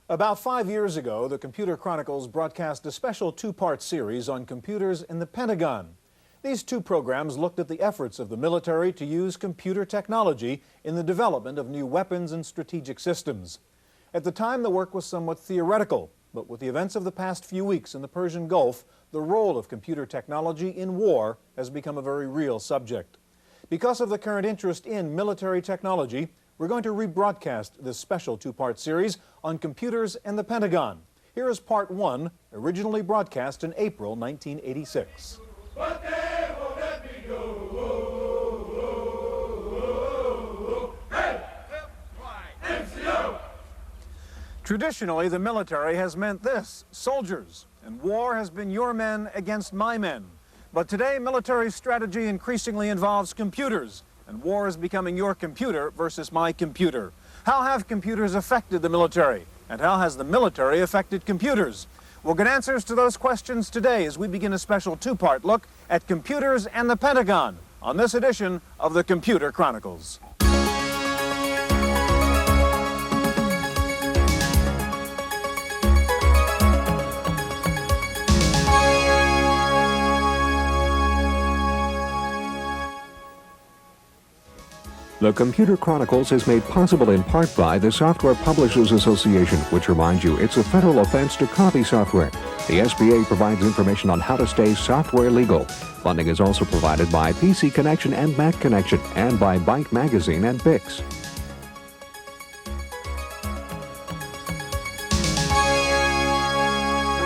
About 5 years ago, the Computer Chronicles broadcast a special two-part series on computers in the Pentagon. These two programs looked at the efforts of the military to use computer technology in the development of new weapons and strategic systems. At the time, the work was somewhat theoretical, but with the events of the past few weeks in the Persian Gulf, the role of computer technology in war has become a very real subject. Because of the current interest in military technology, we're going to rebroadcast this special two-part series on computers and the Pentagon. Here is part one, originally broadcast in April 1986. But they won't let me go. Hey! MCO! Traditionally, the military has meant this, soldiers, and war has been your men against my men. But today, military strategy increasingly involves computers, and war is becoming your computer versus my computer. How have computers affected the military? And how has the military affected computers? We'll get answers to those questions today as we begin a special two-part look at computers and the Pentagon on this edition of the Computer Chronicles. The Computer Chronicles is made possible in part by the Software Publishers Association, which reminds you it's a federal offense to copy software. The SPA provides information on how to stay software legal. Funding is also provided by PC Connection and Mac Connection, and by Byte Magazine and Bix.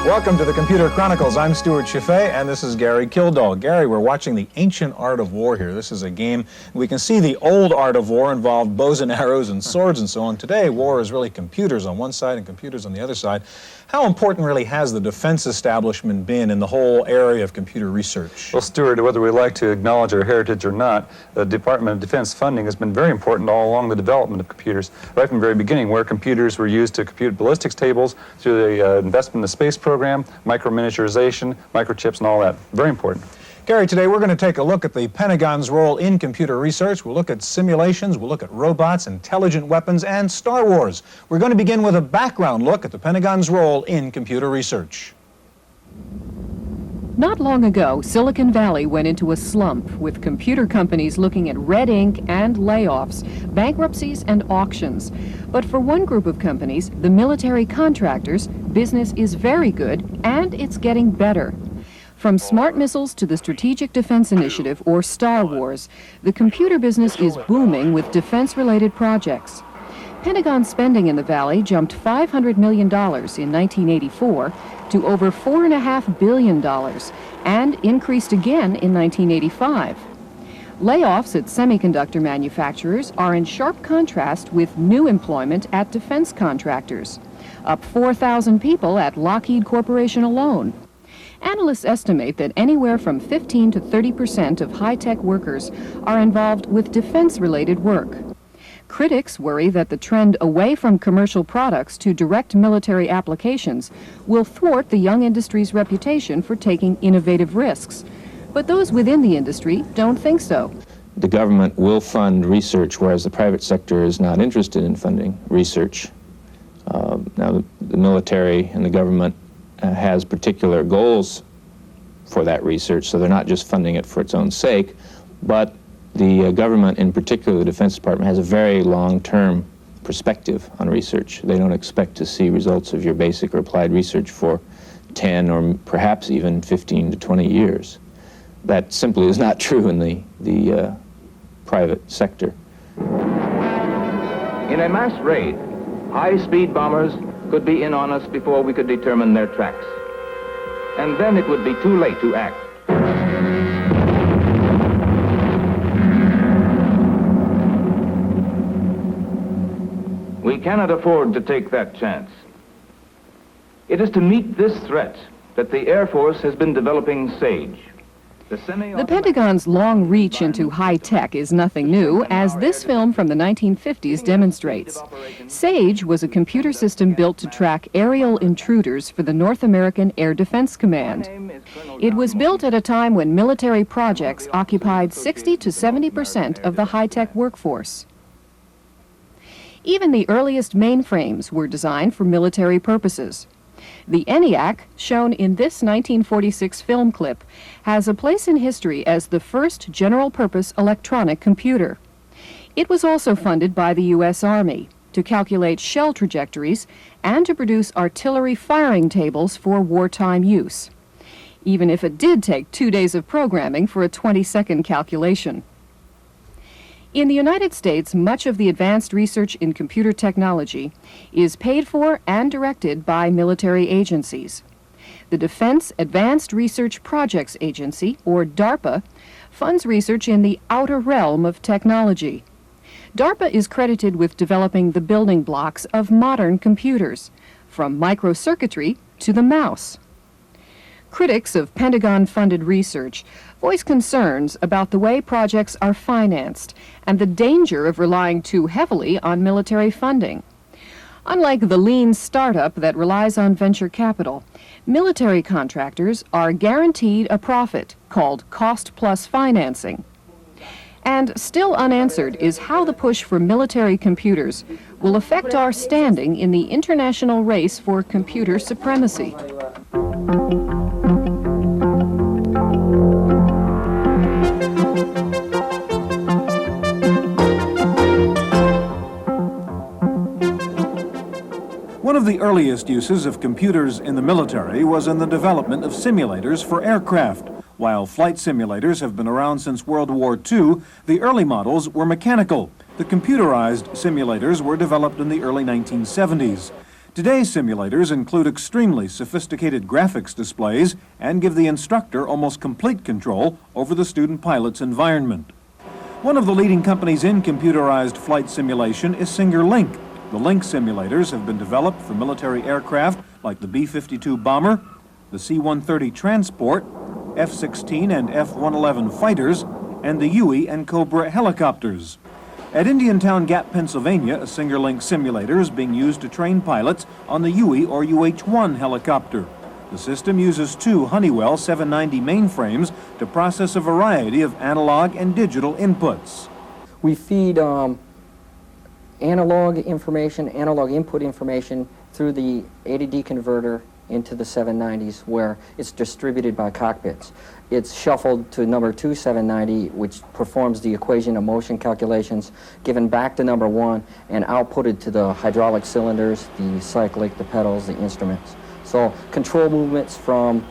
Welcome to the Computer Chronicles. I'm Stewart Cheifet, and this is Gary Kildall. Gary, we're watching the ancient art of war here. This is a game. We can see the old art of war involved bows and arrows and swords and so on. Today, war is really computers on one side and computers on the other side. How important really has the defense establishment been in the whole area of computer research? Well, Stewart, whether we like to acknowledge our heritage or not, the Department of Defense funding has been very important all along the development of computers, right from the very beginning, where computers were used to compute ballistics tables, through the investment in the space program, micro-miniaturization, microchips, and all that. Very important. Gary, today we're going to take a look at the Pentagon's role in computer research. We'll look at simulations, we'll look at robots, intelligent weapons, and Star Wars. We're going to begin with a background look at the Pentagon's role in computer research. Not long ago, Silicon Valley went into a slump, with computer companies looking at red ink and layoffs, bankruptcies and auctions. But for one group of companies, the military contractors, business is very good, and it's getting better. From smart missiles to the Strategic Defense Initiative, or Star Wars, the computer business is booming with defense-related projects. Pentagon spending in the Valley jumped $500 million in 1984 to over $4.5 billion, and increased again in 1985. Layoffs at semiconductor manufacturers are in sharp contrast with new employment at defense contractors, up 4,000 people at Lockheed Corporation alone. Analysts estimate that anywhere from 15 to 30% of high-tech workers are involved with defense-related work. Critics worry that the trend away from commercial products to direct military applications will thwart the young industry's reputation for taking innovative risks. But those within the industry don't think so. The government will fund research, whereas the private sector is not interested in funding research. Now, the military and the government has particular goals for that research, so they're not just funding it for its own sake, but the government, in particular the Defense Department, has a very long-term perspective on research. They don't expect to see results of your basic or applied research for 10 or perhaps even 15 to 20 years. That simply is not true in the private sector. In a mass raid, high-speed bombers could be in on us before we could determine their tracks. And then it would be too late to act. We cannot afford to take that chance. It is to meet this threat that the Air Force has been developing SAGE. The Pentagon's long reach into high-tech is nothing new, as this film from the 1950s demonstrates. SAGE was a computer system built to track aerial intruders for the North American Air Defense Command. It was built at a time when military projects occupied 60 to 70% of the high-tech workforce. Even the earliest mainframes were designed for military purposes. The ENIAC, shown in this 1946 film clip, has a place in history as the first general-purpose electronic computer. It was also funded by the U.S. Army to calculate shell trajectories and to produce artillery firing tables for wartime use, even if it did take 2 days of programming for a 20-second calculation. In the United States, much of the advanced research in computer technology is paid for and directed by military agencies. The Defense Advanced Research Projects Agency, or DARPA, funds research in the outer realm of technology. DARPA is credited with developing the building blocks of modern computers, from microcircuitry to the mouse. Critics of Pentagon-funded research voice concerns about the way projects are financed and the danger of relying too heavily on military funding. Unlike the lean startup that relies on venture capital, military contractors are guaranteed a profit called cost-plus financing. And still unanswered is how the push for military computers will affect our standing in the international race for computer supremacy. One of the earliest uses of computers in the military was in the development of simulators for aircraft. While flight simulators have been around since World War II, the early models were mechanical. The computerized simulators were developed in the early 1970s. Today's simulators include extremely sophisticated graphics displays and give the instructor almost complete control over the student pilot's environment. One of the leading companies in computerized flight simulation is Singer Link. The Link simulators have been developed for military aircraft like the B-52 bomber, the C-130 transport, F-16 and F-111 fighters, and the Huey and Cobra helicopters. At Indiantown Gap, Pennsylvania, a Singer Link simulator is being used to train pilots on the Huey or UH-1 helicopter. The system uses two Honeywell 790 mainframes to process a variety of analog and digital inputs. We feed analog input information through the A-to-D converter into the 790s, where it's distributed by cockpits. It's shuffled to number 2 790, which performs the equation of motion calculations, given back to number 1, and outputted to the hydraulic cylinders, the cyclic, the pedals, the instruments. So control movements from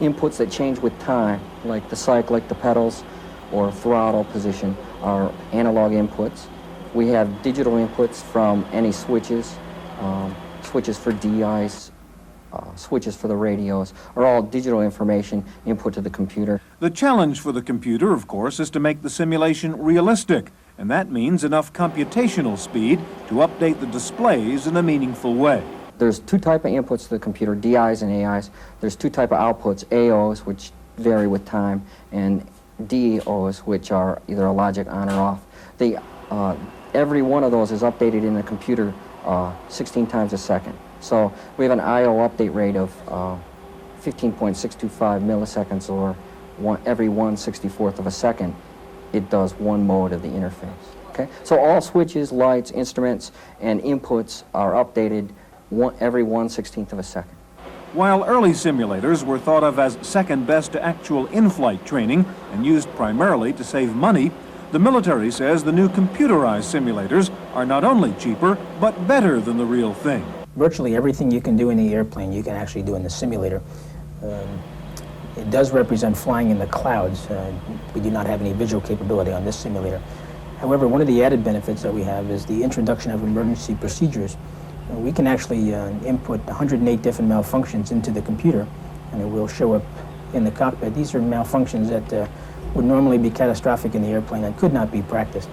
inputs that change with time, like the cyclic, the pedals, or throttle position, are analog inputs. We have digital inputs from any switches, switches for DIs, switches for the radios, are all digital information input to the computer. The challenge for the computer, of course, is to make the simulation realistic, and that means enough computational speed to update the displays in a meaningful way. There's two types of inputs to the computer, DIs and AIs. There's two types of outputs, AOs, which vary with time, and DOs, which are either a logic on or off. Every one of those is updated in the computer 16 times a second. So we have an I/O update rate of 15.625 milliseconds, or every 1/64th of a second. It does one mode of the interface. Okay? So all switches, lights, instruments, and inputs are updated every 1/16th of a second. While early simulators were thought of as second best to actual in-flight training and used primarily to save money, the military says the new computerized simulators are not only cheaper, but better than the real thing. Virtually everything you can do in the airplane, you can actually do in the simulator. It does represent flying in the clouds. We do not have any visual capability on this simulator. However, one of the added benefits that we have is the introduction of emergency procedures. We can actually input 108 different malfunctions into the computer, and it will show up in the cockpit. These are malfunctions that would normally be catastrophic in the airplane and could not be practiced.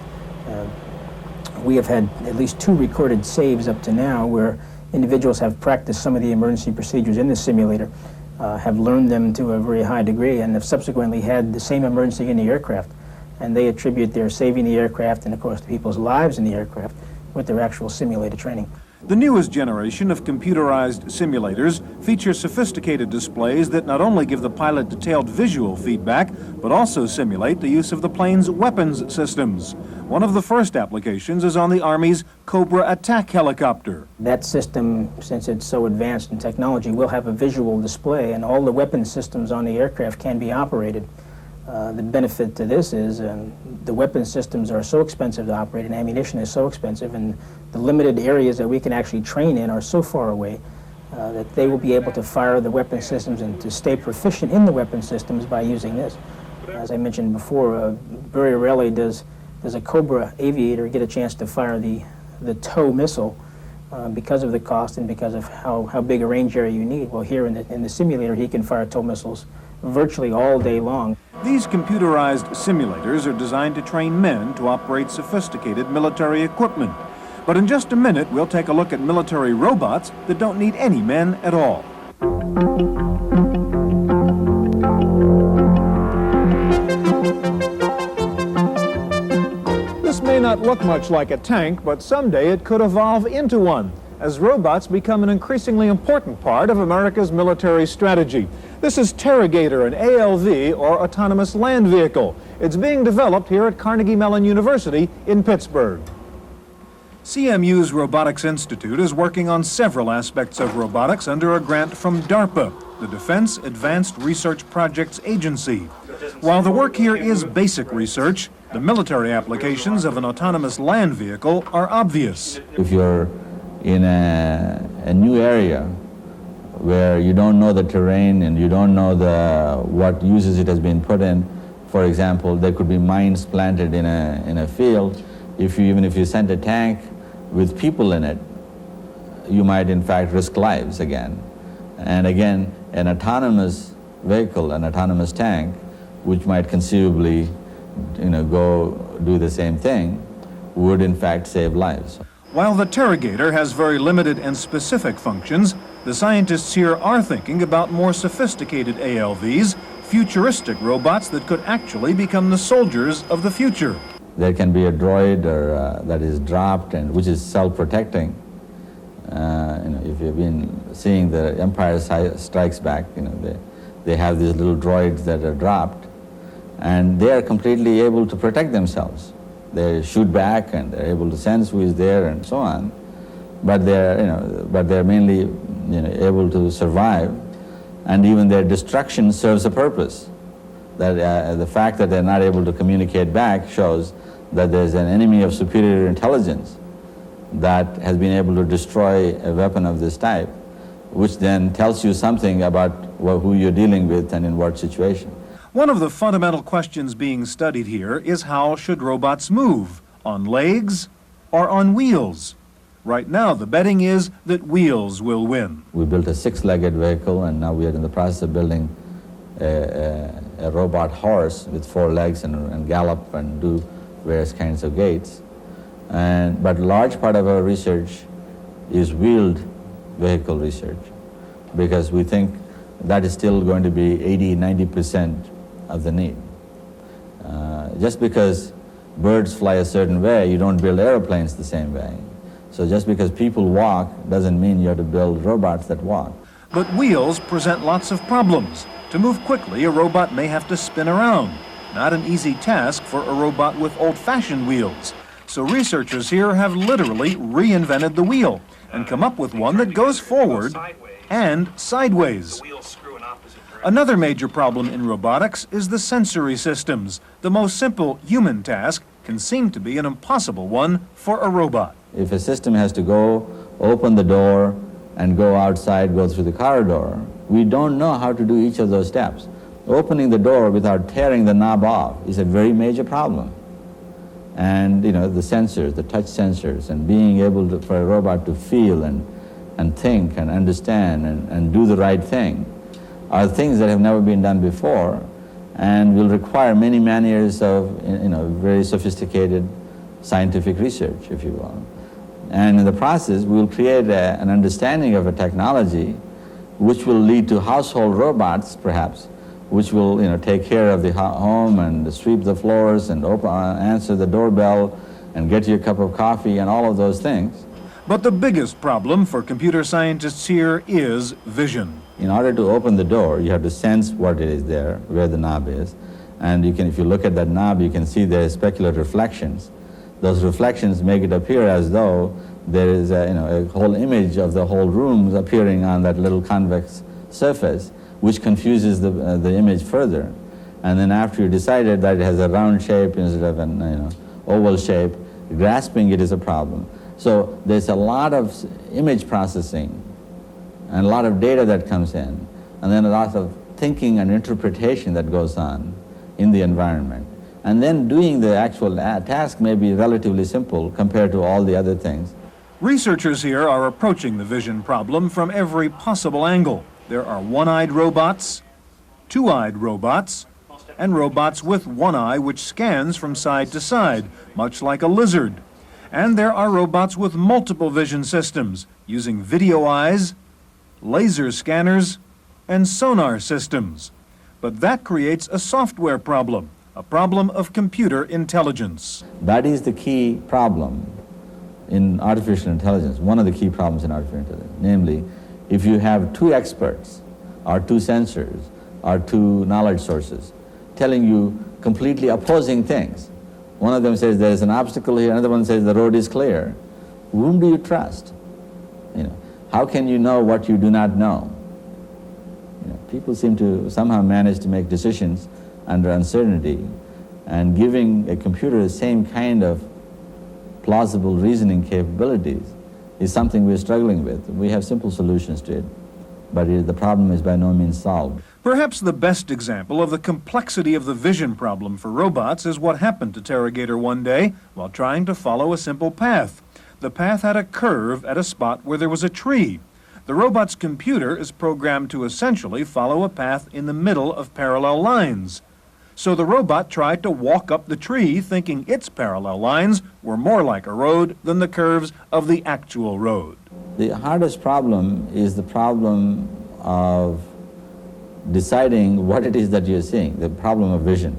We have had at least 2 recorded saves up to now where individuals have practiced some of the emergency procedures in the simulator, have learned them to a very high degree, and have subsequently had the same emergency in the aircraft. And they attribute their saving the aircraft and, of course, the people's lives in the aircraft with their actual simulated training. The newest generation of computerized simulators feature sophisticated displays that not only give the pilot detailed visual feedback, but also simulate the use of the plane's weapons systems. One of the first applications is on the Army's Cobra attack helicopter. That system, since it's so advanced in technology, will have a visual display, and all the weapon systems on the aircraft can be operated. The benefit to this is the weapon systems are so expensive to operate, and ammunition is so expensive, and the limited areas that we can actually train in are so far away that they will be able to fire the weapon systems and to stay proficient in the weapon systems by using this. As I mentioned before, very rarely does a Cobra aviator get a chance to fire the TOW missile because of the cost and because of how big a range area you need. Well, here in the simulator, he can fire TOW missiles virtually all day long. These computerized simulators are designed to train men to operate sophisticated military equipment. But in just a minute, we'll take a look at military robots that don't need any men at all. This may not look much like a tank, but someday it could evolve into one, as robots become an increasingly important part of America's military strategy. This is Terragator, an ALV, or autonomous land vehicle. It's being developed here at Carnegie Mellon University in Pittsburgh. CMU's Robotics Institute is working on several aspects of robotics under a grant from DARPA, the Defense Advanced Research Projects Agency. While the work here is basic research, the military applications of an autonomous land vehicle are obvious. If you're in a new area where you don't know the terrain and you don't know what uses it has been put in, for example, there could be mines planted in a field. Even if you send a tank with people in it, you might in fact risk lives again. And again, an autonomous vehicle, an autonomous tank, which might conceivably go do the same thing, would in fact save lives. While the Terragator has very limited and specific functions, the scientists here are thinking about more sophisticated ALVs, futuristic robots that could actually become the soldiers of the future. There can be a droid that is dropped and which is self-protecting. If you've been seeing the Empire Strikes Back, they have these little droids that are dropped, and they are completely able to protect themselves. They shoot back and they're able to sense who is there and so on, but they're mainly able to survive, and even their destruction serves a purpose. That the fact that they're not able to communicate back shows that there's an enemy of superior intelligence that has been able to destroy a weapon of this type, which then tells you something about who you're dealing with and in what situation. One of the fundamental questions being studied here is how should robots move, on legs or on wheels? Right now, the betting is that wheels will win. We built a 6-legged vehicle, and now we are in the process of building a robot horse with 4 legs and gallop and do various kinds of gaits. But a large part of our research is wheeled vehicle research, because we think that is still going to be 80–90% of the need. Just because birds fly a certain way, you don't build airplanes the same way. So just because people walk doesn't mean you have to build robots that walk. But wheels present lots of problems. To move quickly, a robot may have to spin around. Not an easy task for a robot with old-fashioned wheels. So researchers here have literally reinvented the wheel and come up with one that goes forward and sideways. Another major problem in robotics is the sensory systems. The most simple human task can seem to be an impossible one for a robot. If a system has to go open the door and go outside, go through the corridor, we don't know how to do each of those steps. Opening the door without tearing the knob off is a very major problem. And the sensors, the touch sensors, and being able for a robot to feel and think and understand and do the right thing are things that have never been done before and will require many years of very sophisticated scientific research, if you will. And in the process, we'll create an understanding of a technology which will lead to household robots, perhaps, which will take care of the home and sweep the floors and answer the doorbell and get you a cup of coffee and all of those things. But the biggest problem for computer scientists here is vision. In order to open the door, you have to sense what it is there, where the knob is. And you can, if you look at that knob, you can see there are specular reflections. Those reflections make it appear as though there is a whole image of the whole room appearing on that little convex surface, which confuses the image further. And then after you decided that it has a round shape instead of an oval shape, grasping it is a problem. So there's a lot of image processing and a lot of data that comes in, and then a lot of thinking and interpretation that goes on in the environment. And then doing the actual task may be relatively simple compared to all the other things. Researchers here are approaching the vision problem from every possible angle. There are one-eyed robots, two-eyed robots, and robots with one eye which scans from side to side, much like a lizard. And there are robots with multiple vision systems, using video eyes, laser scanners, and sonar systems. But that creates a software problem, a problem of computer intelligence. That is the key problem in artificial intelligence, one of the key problems in artificial intelligence. Namely, if you have two experts, or two sensors, or two knowledge sources, telling you completely opposing things. One of them says there is an obstacle here, another one says the road is clear. Whom do you trust? How can you know what you do not know? People seem to somehow manage to make decisions under uncertainty, and giving a computer the same kind of plausible reasoning capabilities is something we're struggling with. We have simple solutions to it, but the problem is by no means solved. Perhaps the best example of the complexity of the vision problem for robots is what happened to Terragator one day while trying to follow a simple path. The path had a curve at a spot where there was a tree. The robot's computer is programmed to essentially follow a path in the middle of parallel lines. So the robot tried to walk up the tree thinking its parallel lines were more like a road than the curves of the actual road. The hardest problem is the problem of deciding what it is that you're seeing, the problem of vision.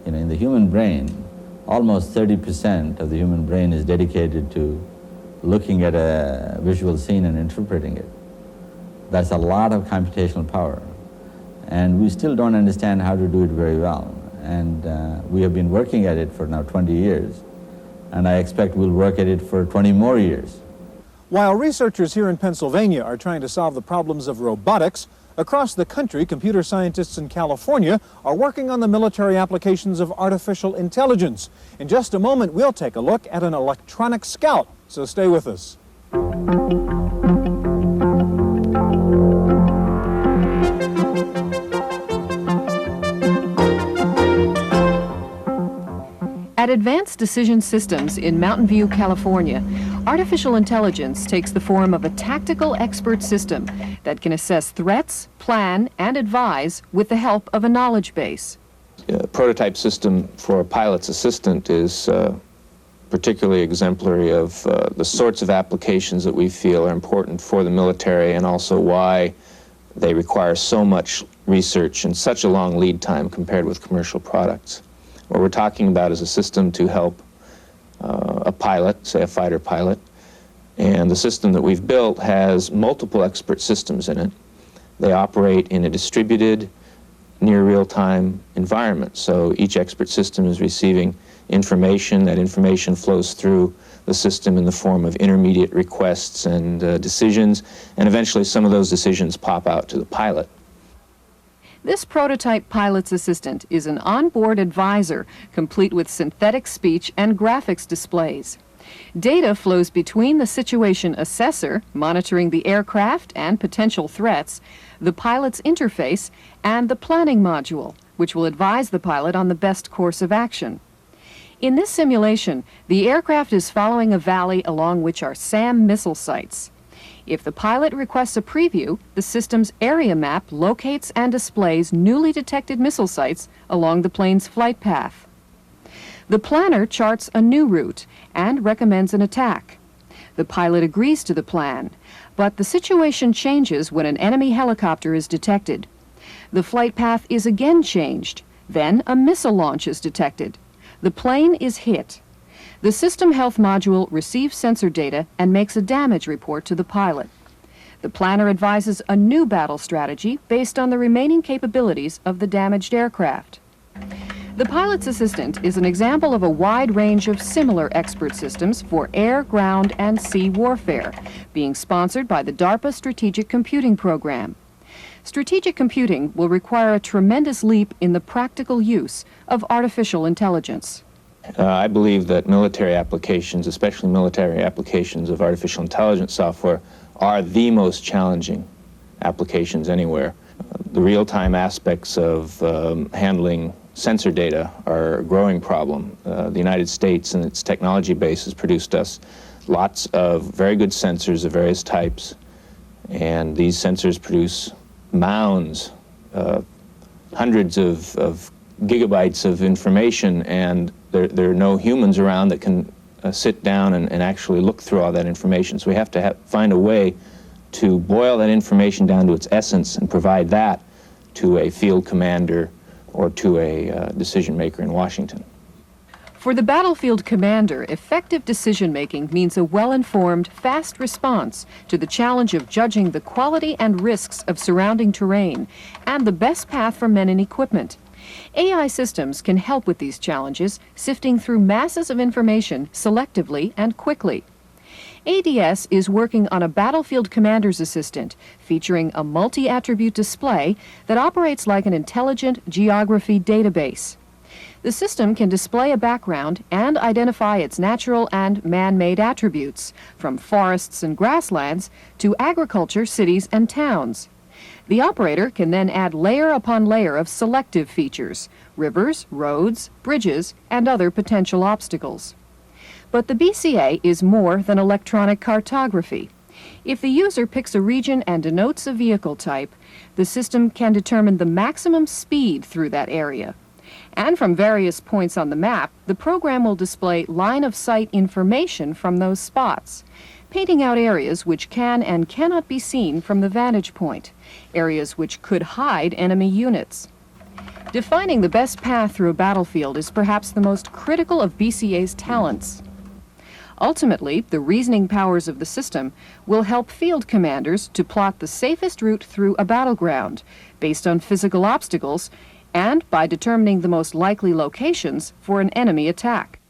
In the human brain, almost 30% of the human brain is dedicated to looking at a visual scene and interpreting it. That's a lot of computational power. And we still don't understand how to do it very well. And we have been working at it for now 20 years. And I expect we'll work at it for 20 more years. While researchers here in Pennsylvania are trying to solve the problems of robotics, across the country, computer scientists in California are working on the military applications of artificial intelligence. In just a moment, we'll take a look at an electronic scout, so stay with us. At Advanced Decision Systems in Mountain View, California, artificial intelligence takes the form of a tactical expert system that can assess threats, plan, and advise with the help of a knowledge base. A prototype system for a pilot's assistant is particularly exemplary of the sorts of applications that we feel are important for the military, and also why they require so much research and such a long lead time compared with commercial products. What we're talking about is a system to help a pilot, say a fighter pilot, and the system that we've built has multiple expert systems in it. They operate in a distributed, near real-time environment, so each expert system is receiving information. That information flows through the system in the form of intermediate requests and decisions, and eventually some of those decisions pop out to the pilot. This prototype pilot's assistant is an onboard advisor, complete with synthetic speech and graphics displays. Data flows between the situation assessor, monitoring the aircraft and potential threats, the pilot's interface, and the planning module, which will advise the pilot on the best course of action. In this simulation, the aircraft is following a valley along which are SAM missile sites. If the pilot requests a preview, the system's area map locates and displays newly detected missile sites along the plane's flight path. The planner charts a new route and recommends an attack. The pilot agrees to the plan, but the situation changes when an enemy helicopter is detected. The flight path is again changed. Then a missile launch is detected. The plane is hit. The System Health module receives sensor data and makes a damage report to the pilot. The planner advises a new battle strategy based on the remaining capabilities of the damaged aircraft. The pilot's assistant is an example of a wide range of similar expert systems for air, ground, and sea warfare, being sponsored by the DARPA Strategic Computing Program. Strategic computing will require a tremendous leap in the practical use of artificial intelligence. I believe that military applications, especially military applications of artificial intelligence software, are the most challenging applications anywhere. The real-time aspects of handling sensor data are a growing problem. The United States and its technology base has produced us lots of very good sensors of various types, and these sensors produce mounds, hundreds of gigabytes of information, and there are no humans around that can sit down and actually look through all that information. So we have to find a way to boil that information down to its essence and provide that to a field commander or to a decision maker in Washington. For the battlefield commander, effective decision-making means a well-informed, fast response to the challenge of judging the quality and risks of surrounding terrain and the best path for men and equipment. AI systems can help with these challenges, sifting through masses of information selectively and quickly. ADS is working on a battlefield commander's assistant featuring a multi-attribute display that operates like an intelligent geography database. The system can display a background and identify its natural and man-made attributes, from forests and grasslands to agriculture, cities, and towns. The operator can then add layer upon layer of selective features, rivers, roads, bridges, and other potential obstacles. But the BCA is more than electronic cartography. If the user picks a region and denotes a vehicle type, the system can determine the maximum speed through that area. And from various points on the map, the program will display line-of-sight information from those spots, painting out areas which can and cannot be seen from the vantage point, areas which could hide enemy units. Defining the best path through a battlefield is perhaps the most critical of BCA's talents. Ultimately, the reasoning powers of the system will help field commanders to plot the safest route through a battleground based on physical obstacles and by determining the most likely locations for an enemy attack.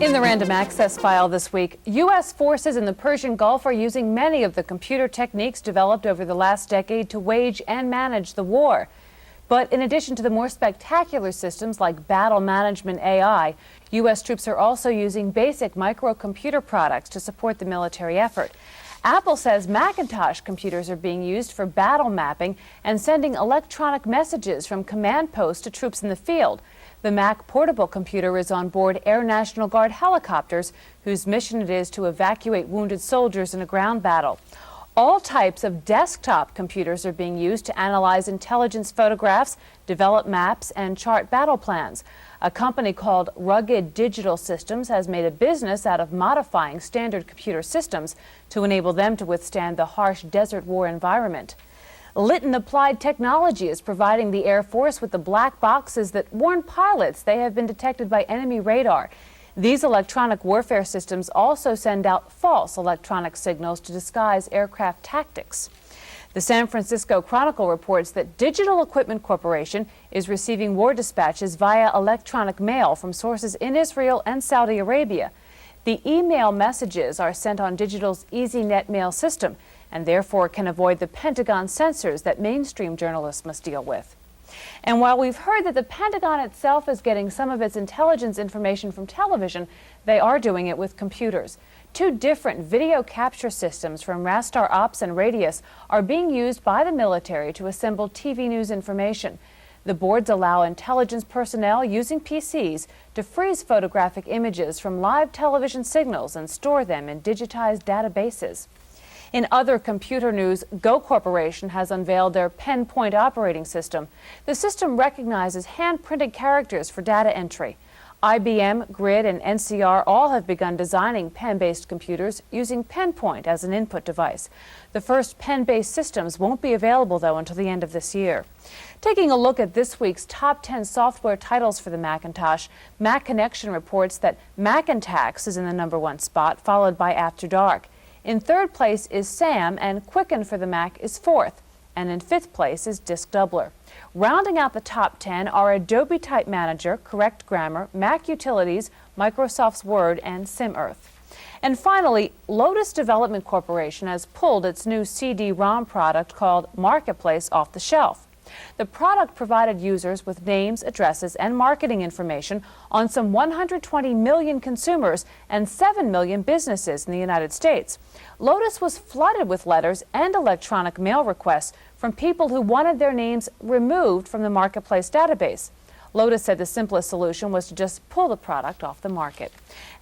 In the Random Access file this week, U.S. forces in the Persian Gulf are using many of the computer techniques developed over the last decade to wage and manage the war. But in addition to the more spectacular systems like battle management AI, U.S. troops are also using basic microcomputer products to support the military effort. Apple says Macintosh computers are being used for battle mapping and sending electronic messages from command posts to troops in the field. The Mac portable computer is on board Air National Guard helicopters, whose mission it is to evacuate wounded soldiers in a ground battle. All types of desktop computers are being used to analyze intelligence photographs, develop maps, and chart battle plans. A company called Rugged Digital Systems has made a business out of modifying standard computer systems to enable them to withstand the harsh desert war environment. Litton Applied Technology is providing the Air Force with the black boxes that warn pilots they have been detected by enemy radar. These electronic warfare systems also send out false electronic signals to disguise aircraft tactics. The San Francisco Chronicle reports that Digital Equipment Corporation is receiving war dispatches via electronic mail from sources in Israel and Saudi Arabia. The email messages are sent on Digital's EasyNet mail system and therefore can avoid the Pentagon censors that mainstream journalists must deal with. And while we've heard that the Pentagon itself is getting some of its intelligence information from television, they are doing it with computers. Two different video capture systems from Rastar Ops and Radius are being used by the military to assemble TV news information. The boards allow intelligence personnel using PCs to freeze photographic images from live television signals and store them in digitized databases. In other computer news, Go Corporation has unveiled their PenPoint operating system. The system recognizes hand-printed characters for data entry. IBM, Grid, and NCR all have begun designing pen-based computers using PenPoint as an input device. The first pen-based systems won't be available, though, until the end of this year. Taking a look at this week's top 10 software titles for the Macintosh, Mac Connection reports that Macintax is in the #1 spot, followed by After Dark. In third place is Sam, and Quicken for the Mac is fourth. And in fifth place is Disk Doubler. Rounding out the top 10 are Adobe Type Manager, Correct Grammar, Mac Utilities, Microsoft's Word, and SimEarth. And finally, Lotus Development Corporation has pulled its new CD-ROM product called Marketplace off the shelf. The product provided users with names, addresses, and marketing information on some 120 million consumers and 7 million businesses in the United States. Lotus was flooded with letters and electronic mail requests from people who wanted their names removed from the Marketplace database. Lotus said the simplest solution was to just pull the product off the market.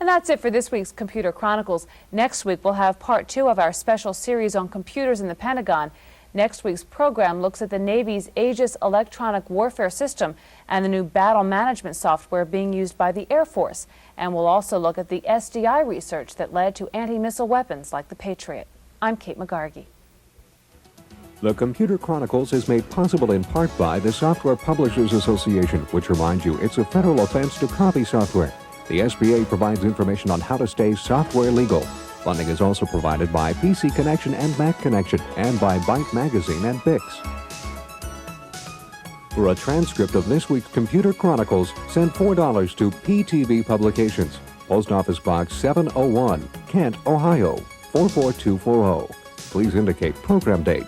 And that's it for this week's Computer Chronicles. Next week, we'll have part 2 of our special series on computers in the Pentagon. Next week's program looks at the Navy's Aegis electronic warfare system and the new battle management software being used by the Air Force. And we'll also look at the SDI research that led to anti-missile weapons like the Patriot. I'm Kate McGargy. The Computer Chronicles is made possible in part by the Software Publishers Association, which reminds you it's a federal offense to copy software. The SBA provides information on how to stay software legal. Funding is also provided by PC Connection and Mac Connection, and by Byte Magazine and Bix. For a transcript of this week's Computer Chronicles, send $4 to PTV Publications, Post Office Box 701, Kent, Ohio 44240. Please indicate program date.